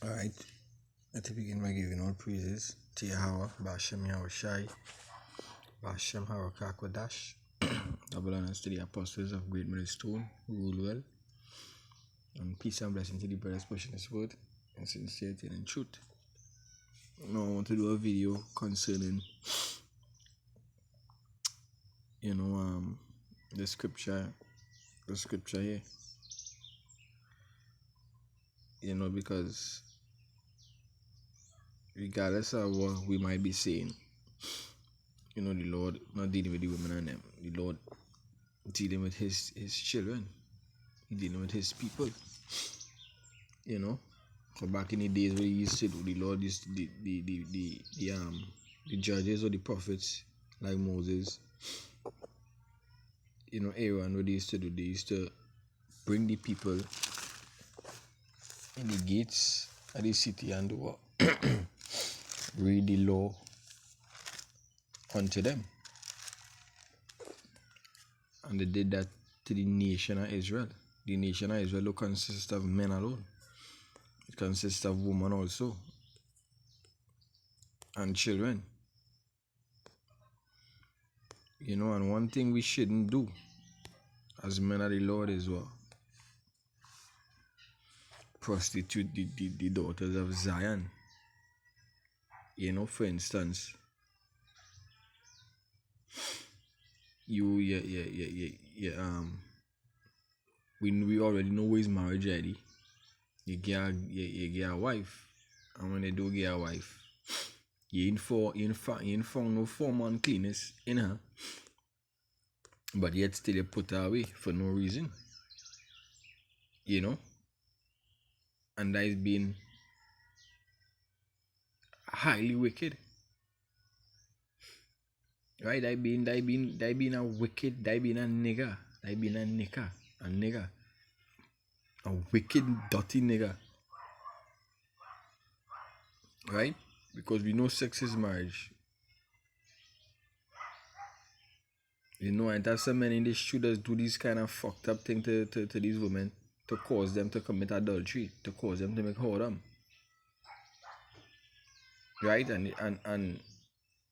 Alright, let us begin by giving all praises to Yahweh, Ba'ashem Yahweh Shai, Ba'ashem Harakak Wadash. Double honors to the apostles of Great Millstone who rule well, and peace and blessing to the brothers pushing this word in sincerity and in truth. Now I want to do a video concerning the scripture here, because regardless of what we might be saying, the Lord not dealing with the women and them. The Lord dealing with his children. He dealing with his people. So back in the days where he used to do, the Lord used to, the judges or the prophets like Moses, Aaron, what they used to do, they used to bring the people in the gates of the city and do what? Read the law unto them. And they did that to the nation of Israel. The nation of Israel consists of men alone. It consists of women also. And children. And one thing we shouldn't do as men of the Lord is what? Prostitute the daughters of Zion. For instance, we already know his marriage ready. You get a wife, and when they do get a wife, you ain't found no form of uncleanness in her, but yet still you put her away for no reason, and that is being highly wicked. Right? That being a wicked, that being a nigger, that being a nigger, a wicked, dirty nigger. Right? Because we know sex is marriage. And that's so many in the shooters do these kind of fucked up thing to these women to cause them to commit adultery, to cause them to make whoredom. Right? And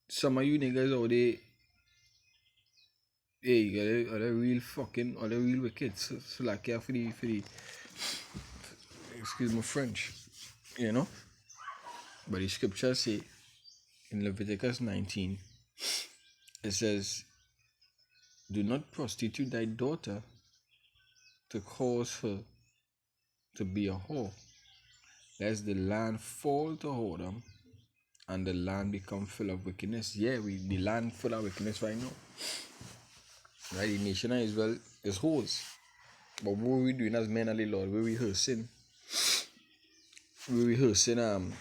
some of you niggas out there, hey, are they real fucking, are they real wicked? So like, for the excuse my French, But the scripture say in Leviticus 19, it says, do not prostitute thy daughter to cause her to be a whore, lest the land fall to whoredom and the land become full of wickedness. Yeah, the land full of wickedness right now. Right, the nation of Israel is whores. But what are we doing as men of the Lord? We're rehearsing the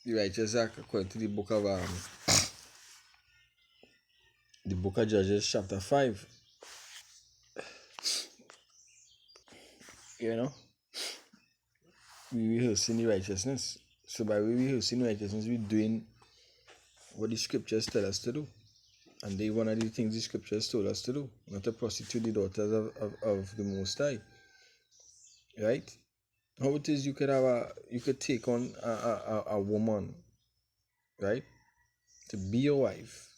righteous act according to the book of Judges chapter 5. We rehearsing the righteousness. So by rehearsing righteousness, we're doing what the scriptures tell us to do. And one of the things the scriptures told us to do, not to prostitute the daughters of the Most High. Right? How it is you could take on a woman, right, to be your wife,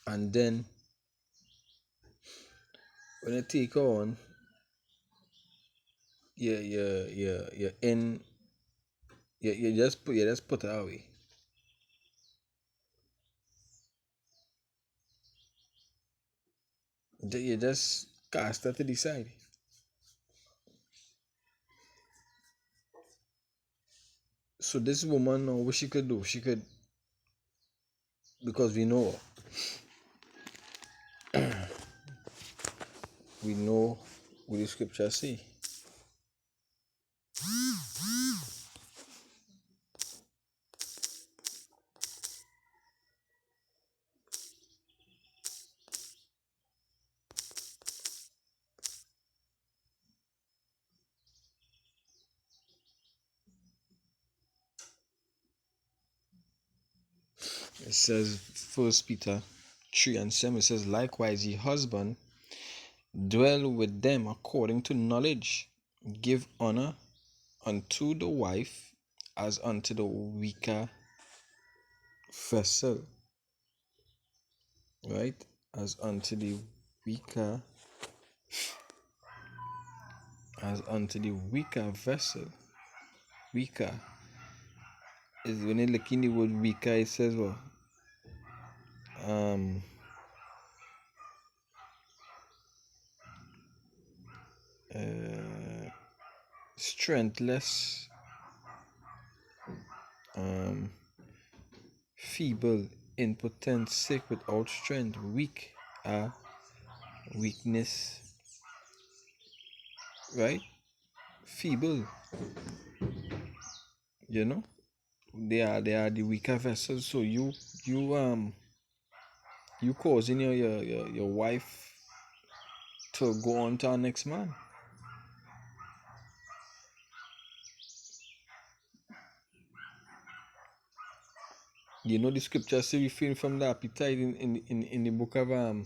and then when you take her on, you just put her away. You just cast her to the side. So this woman now, what she could do? Because we know what the scriptures say. It says 1 Peter 3:7, it says, likewise ye husband, dwell with them according to knowledge, give honor unto the wife as unto the weaker vessel, right? As unto the weaker, as unto the weaker vessel. Weaker is when you look in the word weaker, it says what? Strengthless, feeble, impotent, sick, without strength, weak, weakness, right? Feeble, you know, they are the weaker vessels. So you causing your wife to go on to our next man. You know the scripture say refrain from the appetite in the book of in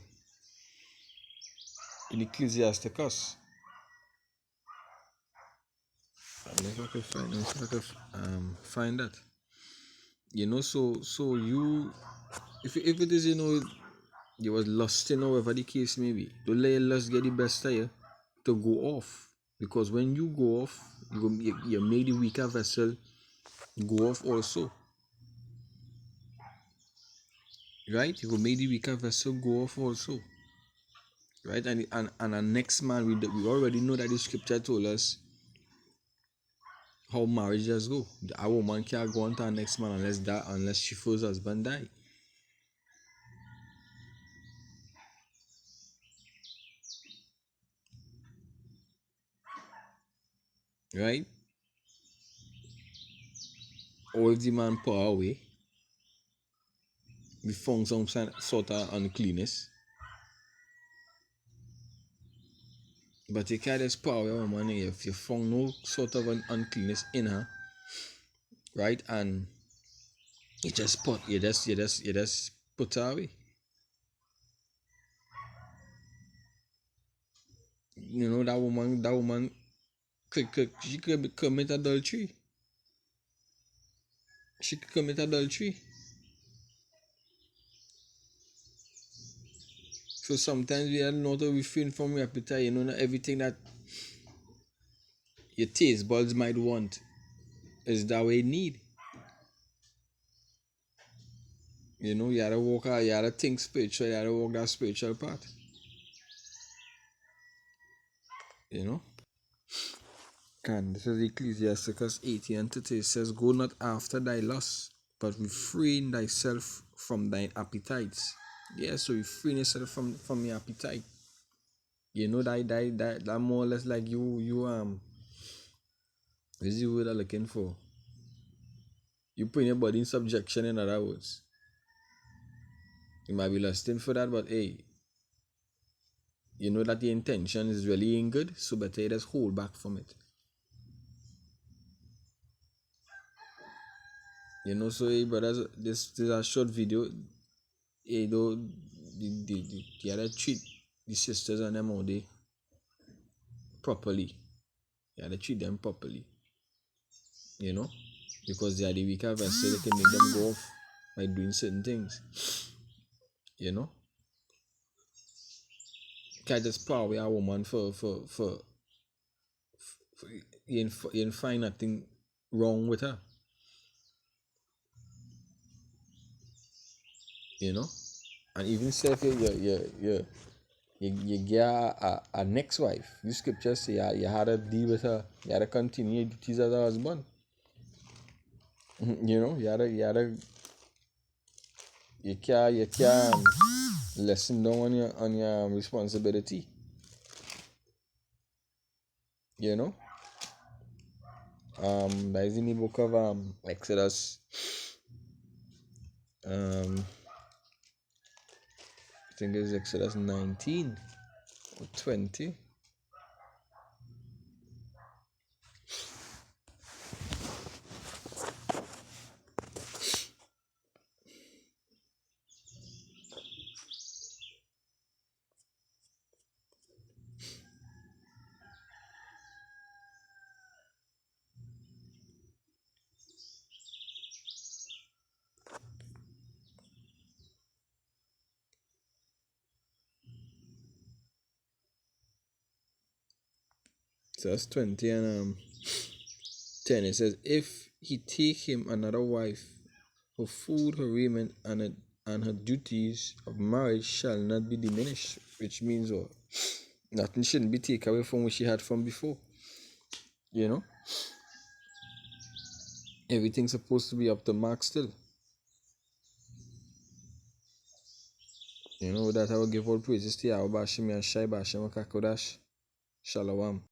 Ecclesiasticus. Let me find that. You know, so you if it is, you know, you was lusting or whatever the case may be, don't let your lust get the best of you to go off. Because when you go off, you make the weaker vessel go off also. Right? You will make the weaker vessel go off also. Right? And the next man, we already know that the scripture told us how marriages go. A woman can't go on to her next man unless she feels her husband die. Right? Or if the man pour away, we found some sort of uncleanness. But you can't just pour away a woman if you found no sort of an uncleanness in her, right? And you just put her away. You know, that woman she could commit adultery. She could commit adultery. So sometimes we are not refrain from appetite. You know, not everything that your taste buds might want is that way need. You know, you gotta walk out, you gotta think spiritual, you gotta walk that spiritual path. You know? And this is Ecclesiasticus 18 and 30. It says, go not after thy lust, but refrain thyself from thine appetites. Yeah, so refrain yourself from your appetite. You know that more or less like you what is the word I'm looking for? You put your body in subjection, in other words. You might be lusting for that, but hey, you know that the intention is really ain't good, so better you just hold back from it. You know, so hey brothers, this is a short video. Hey, though the other treat the sisters and them all day properly. You gotta treat them properly. You know? Because they are the weaker vessel, they can make them go off by doing certain things. You know? You can't just power away a woman for you ain't find nothing wrong with her. You know? And even say if you get a next wife, the scripture say you had to deal with her, you had to continue your duties as a husband. You know, you can't lessen down on your responsibility. You know? That is in the book of Exodus. I think it's Exodus 19 or 20. So that's 20 and 10. It says, if he take him another wife, her food, her raiment, and her duties of marriage shall not be diminished. Which means what? Nothing shouldn't be taken away from what she had from before. You know? Everything's supposed to be up to mark still. You know that I will give all praises to Yahweh Bashim Yashai Bashim Kakodash. Shalom.